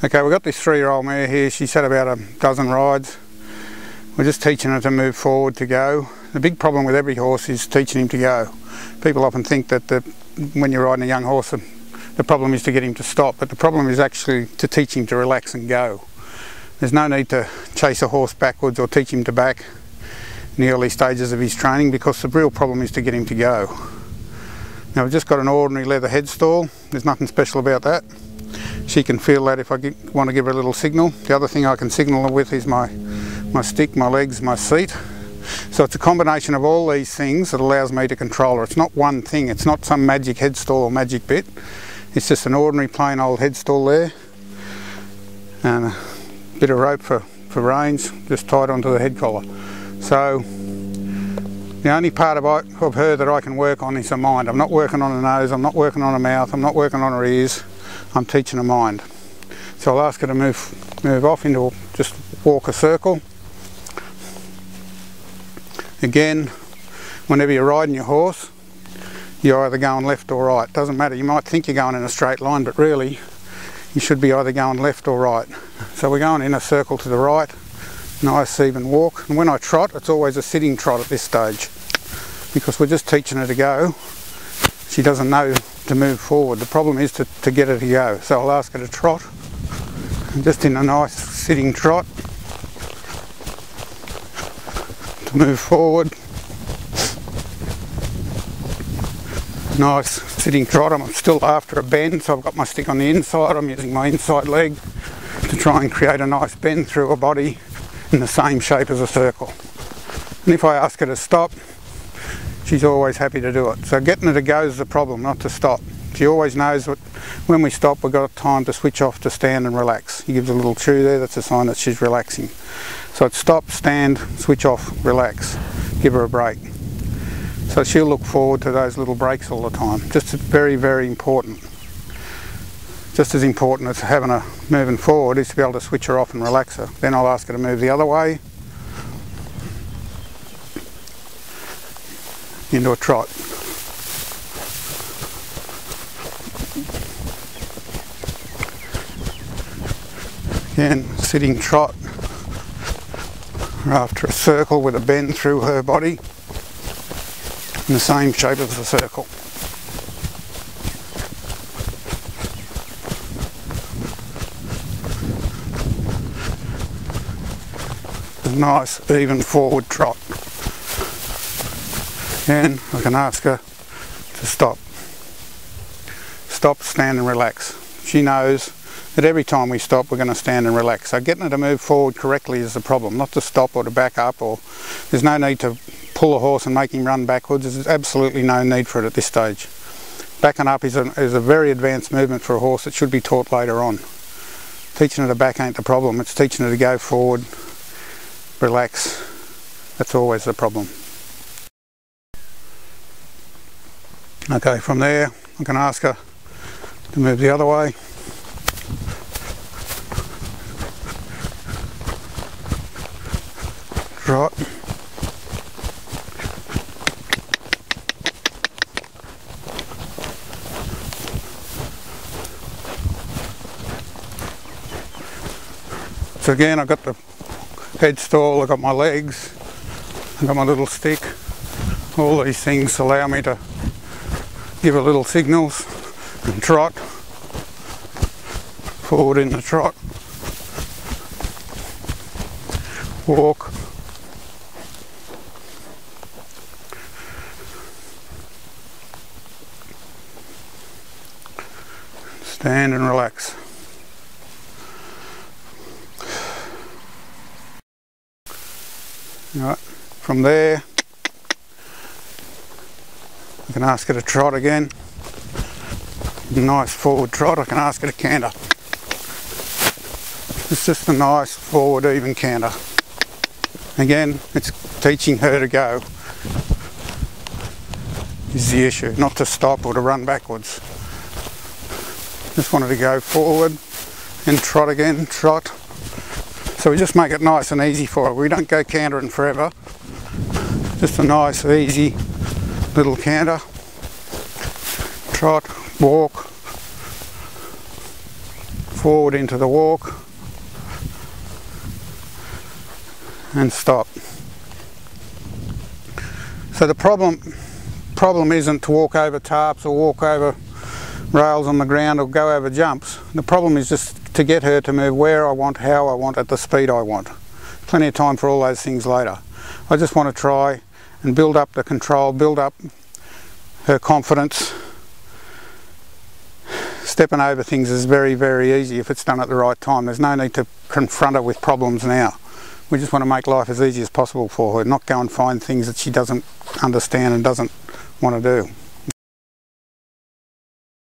Okay, we've got this 3-year-old mare here. She's had about a dozen rides. We're just teaching her to move forward, to go. The big problem with every horse is teaching him to go. People often think that when you're riding a young horse, the problem is to get him to stop, but the problem is actually to teach him to relax and go. There's no need to chase a horse backwards or teach him to back in the early stages of his training, because the real problem is to get him to go. Now, we've just got an ordinary leather headstall. There's nothing special about that. She can feel that if I want to give her a little signal. The other thing I can signal her with is my stick, my legs, my seat. So it's a combination of all these things that allows me to control her. It's not one thing, it's not some magic headstall or magic bit. It's just an ordinary plain old headstall there, and a bit of rope for reins just tied onto the head collar. So the only part of her that I can work on is her mind. I'm not working on her nose, I'm not working on her mouth, I'm not working on her ears. I'm teaching her mind. So I'll ask her to move off into just walk a circle. Again, whenever you're riding your horse, you're either going left or right. Doesn't matter, you might think you're going in a straight line, but really you should be either going left or right. So we're going in a circle to the right, nice even walk. And when I trot, it's always a sitting trot at this stage, because we're just teaching her to go. She doesn't know to move forward. The problem is to get her to go. So I'll ask her to trot, just in a nice sitting trot, to move forward. Nice sitting trot. I'm still after a bend, so I've got my stick on the inside. I'm using my inside leg to try and create a nice bend through her body in the same shape as a circle. And if I ask her to stop, she's always happy to do it. So getting her to go is the problem, not to stop. She always knows that when we stop, we've got time to switch off, to stand and relax. He gives a little chew there, that's a sign that she's relaxing. So it's stop, stand, switch off, relax, give her a break. So she'll look forward to those little breaks all the time. Just very, very important. Just as important as having her moving forward is to be able to switch her off and relax her. Then I'll ask her to move the other way into a trot. Again, sitting trot after a circle with a bend through her body in the same shape as the circle. A nice even forward trot. Again, I can ask her to stop. Stop, stand and relax. She knows that every time we stop we're going to stand and relax. So getting her to move forward correctly is the problem, not to stop or to back up, or there's no need to pull a horse and make him run backwards. There's absolutely no need for it at this stage. Backing up is a very advanced movement for a horse that should be taught later on. Teaching her to back ain't the problem, it's teaching her to go forward, relax. That's always the problem. Okay, from there I can ask her to move the other way. Trot. So again, I've got the headstall, I've got my legs, I've got my little stick. All these things allow me to give her little signals and trot. Forward in the trot. Walk. Stand and relax. Right. From there, I can ask her to trot again. Nice forward trot. I can ask her to canter. It's just a nice forward even canter. Again, it's teaching her to go is the issue, not to stop or to run backwards. Just wanted to go forward and trot again, trot. So we just make it nice and easy for her. We don't go cantering forever. Just a nice, easy little canter. Trot, walk, forward into the walk and stop. So the problem isn't to walk over tarps or walk over rails on the ground or go over jumps. The problem is just to get her to move where I want, how I want, at the speed I want. Plenty of time for all those things later. I just want to try and build up the control, build up her confidence. Stepping over things is very, very easy if it's done at the right time. There's no need to confront her with problems now. We just want to make life as easy as possible for her, not go and find things that she doesn't understand and doesn't want to do.